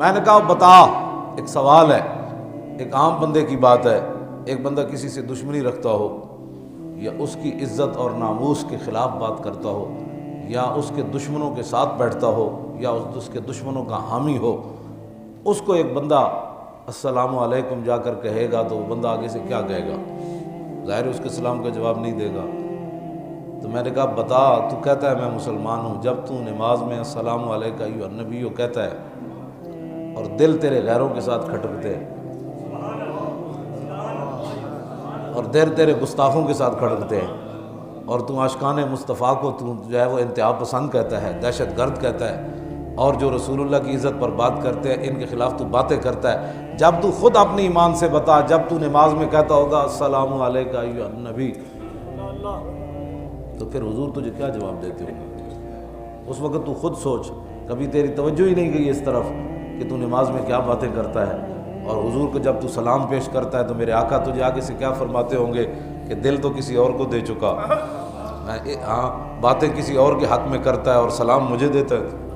میں نے کہا بتا، ایک سوال ہے، ایک عام بندے کی بات ہے، ایک بندہ کسی سے دشمنی رکھتا ہو یا اس کی عزت اور ناموس کے خلاف بات کرتا ہو یا اس کے دشمنوں کے ساتھ بیٹھتا ہو یا اس کے دشمنوں کا حامی ہو، اس کو ایک بندہ السلام علیکم جا کر کہے گا تو وہ بندہ آگے سے کیا کہے گا؟ ظاہر ہے اس کے سلام کا جواب نہیں دے گا۔ تو میں نے کہا بتا، تو کہتا ہے میں مسلمان ہوں، جب تو نماز میں السلام علیکم ایھا النبی کہتا ہے اور دل تیرے غیروں کے ساتھ کھٹکتے ہیں اور دل تیرے گستاخوں کے ساتھ کھٹکتے ہیں اور تو عاشقان مصطفیٰ کو تو جو ہے وہ انتہا پسند کہتا ہے، دہشت گرد کہتا ہے، اور جو رسول اللہ کی عزت پر بات کرتے ہیں ان کے خلاف تو باتیں کرتا ہے، جب تو خود اپنی ایمان سے بتا، جب تو نماز میں کہتا ہوگا السلام علیکم ایھا النبی، تو پھر حضور تجھے کیا جواب دیتے ہوں گے؟ اس وقت تو خود سوچ، کبھی تیری توجہ ہی نہیں گئی اس طرف کہ تو نماز میں کیا باتیں کرتا ہے، اور حضور کو جب تو سلام پیش کرتا ہے تو میرے آقا تجھے آگے سے کیا فرماتے ہوں گے کہ دل تو کسی اور کو دے چکا، ہاں باتیں کسی اور کے حق میں کرتا ہے اور سلام مجھے دیتا ہے۔